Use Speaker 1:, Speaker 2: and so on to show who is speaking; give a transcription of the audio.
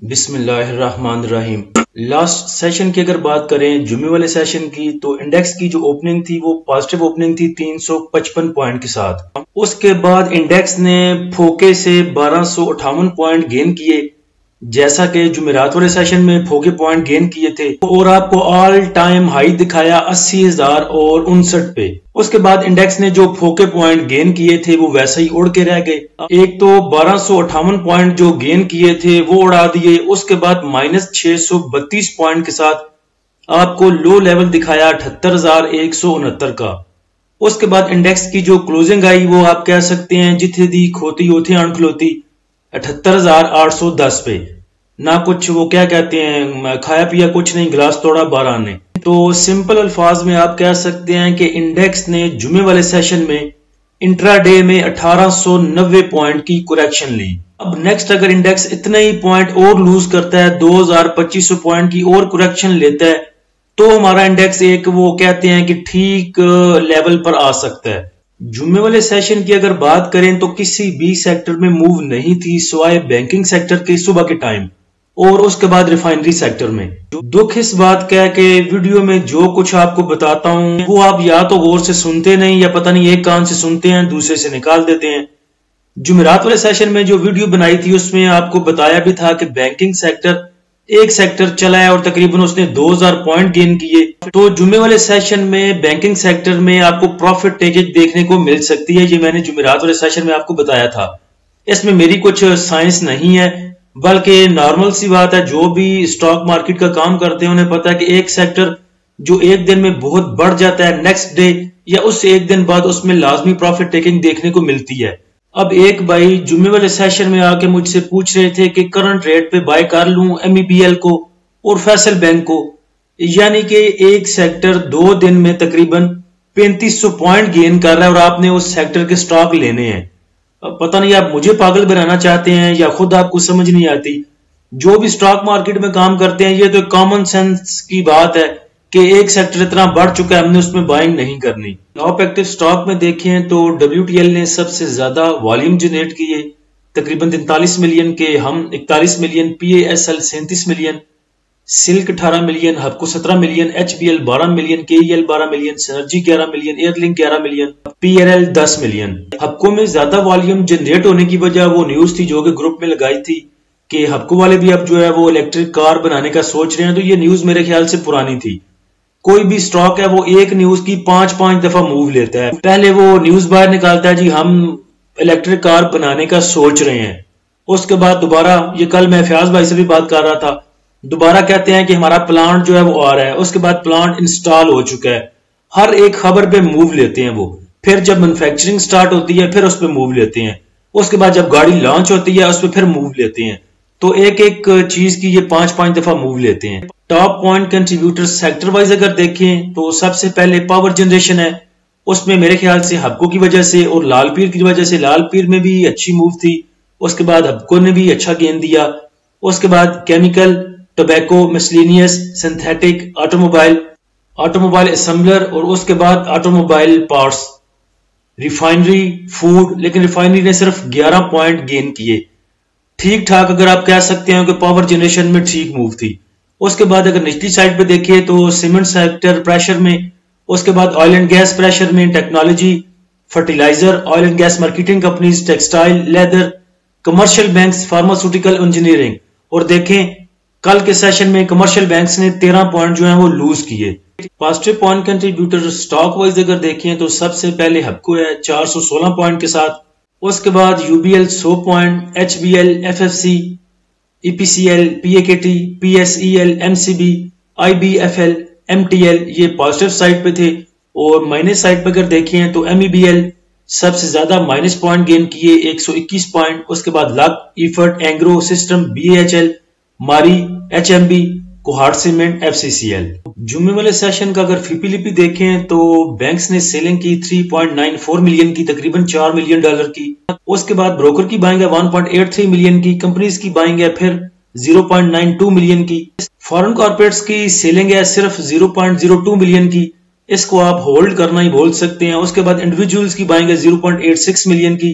Speaker 1: بسم اللہ الرحمن الرحیم۔ لاسٹ سیشن کی اگر بات کریں جمعے والے سیشن کی، تو انڈیکس کی جو اوپننگ تھی وہ پازیٹیو اوپننگ تھی 355 پوائنٹ کے ساتھ۔ اس کے بعد انڈیکس نے پھوکے سے 1258 پوائنٹ گین کیے، جیسا کہ جمعرات والے سیشن میں پھوکے پوائنٹ گین کیے تھے، اور آپ کو آل ٹائم ہائی دکھایا 80,059 پہ۔ اس کے بعد انڈیکس نے جو پھوکے پوائنٹ گین کیے تھے وہ ویسا ہی اڑ کے رہ گئے۔ ایک تو 1258 پوائنٹ جو گین کیے تھے وہ اڑا دیے، اس کے بعد مائنس 632 پوائنٹ کے ساتھ آپ کو لو لیول دکھایا 78,169 کا۔ اس کے بعد انڈیکس کی جو کلوزنگ آئی وہ آپ کہہ سکتے ہیں جتھے دی کھوتی اوتھے آن کھلوتی 78,810 پہ۔ نہ کچھ وہ کیا کہتے ہیں کھایا پیا کچھ نہیں، گلاس توڑا باران نے۔ تو سمپل الفاظ میں آپ کہہ سکتے ہیں کہ انڈیکس نے جمعے والے سیشن میں انٹرا ڈے میں 1890 پوائنٹ کی کریکشن لی۔ اب نیکسٹ اگر انڈیکس اتنے ہی پوائنٹ اور لوز کرتا ہے، 2200 پوائنٹ کی اور کریکشن لیتا ہے، تو ہمارا انڈیکس ایک وہ کہتے ہیں کہ ٹھیک لیول پر آ سکتا ہے۔ جمعے والے سیشن کی اگر بات کریں تو کسی بھی سیکٹر میں موو نہیں تھی سوائے بینکنگ سیکٹر کے صبح کے ٹائم، اور اس کے بعد ریفائنری سیکٹر میں۔ دکھ اس بات کا ہے کہ ویڈیو میں جو کچھ آپ کو بتاتا ہوں وہ آپ یا تو غور سے سنتے نہیں، یا پتہ نہیں ایک کان سے سنتے ہیں دوسرے سے نکال دیتے ہیں۔ جمعرات والے سیشن میں جو ویڈیو بنائی تھی اس میں آپ کو بتایا بھی تھا کہ بینکنگ سیکٹر ایک سیکٹر چلا ہے اور تقریباً اس نے 2000 پوائنٹ گین کیے۔ تو جمعے والے سیشن میں بینکنگ سیکٹر میں آپ کو پروفٹ ٹیکنگ دیکھنے کو مل سکتی ہے، یہ میں نے جمعرات والے سیشن میں آپ کو بتایا تھا۔ اس میں میری کچھ سائنس نہیں ہے، بلکہ نارمل سی بات ہے، جو بھی سٹاک مارکیٹ کا کام کرتے ہیں انہیں پتا ہے کہ ایک سیکٹر جو ایک دن میں بہت بڑھ جاتا ہے، نیکسٹ ڈے یا اس سے ایک دن بعد اس میں لازمی پروفٹ ٹیکنگ دیکھنے کو ملتی ہے۔ اب ایک بھائی جمعے والے سیشن میں آ کے مجھ سے پوچھ رہے تھے کہ کرنٹ ریٹ پہ بائی کر لوں MEBL کو اور فیصل بینک کو، یعنی کہ ایک سیکٹر 2 دن میں تقریباً 3500 پوائنٹ گین کر رہا ہے اور آپ نے اس سیکٹر کے سٹاک لینے ہیں۔ پتہ نہیں آپ مجھے پاگل بنانا چاہتے ہیں یا خود آپ کو سمجھ نہیں آتی۔ جو بھی سٹاک مارکیٹ میں کام کرتے ہیں یہ تو کامن سینس کی بات ہے کہ ایک سیکٹر اتنا بڑھ چکا ہے، ہم نے اس میں بائنگ نہیں کرنی۔ ٹاپ ایکٹیو سٹاک میں دیکھیں تو WTL نے سب سے زیادہ والیوم جنریٹ کیے، تقریباً 43 ملین کے، Hum 41 million, PASL 37 million, Silk 18 million, Hubco 17 million, HBL 12 million, KEL 12 million, Synergy 11 million, Air Link 11 million, PRL 10 million. Hubco میں زیادہ والیوم جنریٹ ہونے کی وجہ وہ نیوز تھی جو کہ گروپ میں لگائی تھی کہ ہپکو والے بھی اب جو ہے وہ الیکٹرک کار بنانے کا سوچ رہے ہیں، تو یہ نیوز میرے خیال سے پرانی تھی۔ کوئی بھی سٹاک ہے وہ ایک نیوز کی 5 دفعہ موو لیتا ہے۔ پہلے وہ نیوز باہر نکالتا ہے جی ہم الیکٹرک کار بنانے کا سوچ رہے ہیں، اس کے بعد دوبارہ، یہ کل میں فیاض بھائی سے بھی بات کر رہا تھا، دوبارہ کہتے ہیں کہ ہمارا پلانٹ جو ہے وہ آ رہا ہے، اس کے بعد پلانٹ انسٹال ہو چکا ہے۔ ہر ایک خبر پہ موو لیتے ہیں وہ، پھر جب مینوفیکچرنگ سٹارٹ ہوتی ہے پھر اس پہ موو لیتے ہیں، اس کے بعد جب گاڑی لانچ ہوتی ہے اس پہ پھر موو لیتے ہیں۔ تو ایک ایک چیز کی یہ 5 دفعہ موو لیتے ہیں۔ Top point contributor sector wise اگر دیکھیں تو سب سے پہلے پاور جنریشن ہے، اس میں میرے خیال سے ہپکو کی وجہ سے اور لال پیر کی وجہ سے، لال پیر میں بھی اچھی موو تھی، اس کے بعد ہپکو نے بھی اچھا گین دیا، اس کے بعد chemical, tobacco, miscellaneous, synthetic, automobile assembler, اور اس کے بعد آٹوموبائل پارٹس، ریفائنری، فوڈ، لیکن ریفائنری نے صرف 11 پوائنٹ گین کیے۔ ٹھیک ٹھاک اگر آپ کہہ سکتے ہیں کہ پاور جنریشن میں ٹھیک موو تھی۔ اس کے بعد اگر نچلی سائڈ پہ دیکھیں تو سیمنٹ سیکٹر پریشر میں، اس کے بعد آئل اینڈ گیس پریشر میں، technology, fertiliser, oil and gas marketing companies, textile, leather, commercial banks, pharmaceutical, engineering, اور دیکھیں کل کے سیشن میں کمرشل بینکس نے 13 پوائنٹ جو ہیں وہ لوز کیے۔ Positive point contributor stock wise اگر دیکھیں تو سب سے پہلے ہپکو ہے 416 پوائنٹ کے ساتھ، اس کے بعد UBL 100 point, HBL، FFC، EPCL، PAKT، PSEL، MCB، IBFL، MTL یہ پازیٹیو سائڈ پہ تھے، اور مائنس سائڈ پہ اگر دیکھیں تو MEBL سب سے زیادہ مائنس پوائنٹ گین کیے 121 پوائنٹ، اس کے بعد لک، ایفرٹ، اینگرو سسٹم، BHL، ماری، HMB، کوہاٹ سیمنٹ، FCCL۔ جمعے والے سیشن کا اگر فیپی لپی دیکھیں تو بینکس نے سیلنگ کی 3.94 ملین کی، تقریباً $4 ملین کی، اس کے بعد بروکر کی بائنگ ہے 1.83 ملین کی، کمپنیز کی بائنگ ہے پھر 0.92 ملین کی، فارن کارپوریٹس کی سیلنگ ہے صرف 0.02 ملین کی، اس کو آپ ہولڈ کرنا ہی بول سکتے ہیں۔ اس کے بعد انڈیویجولز کی بائنگ ہے 0.86 ملین کی،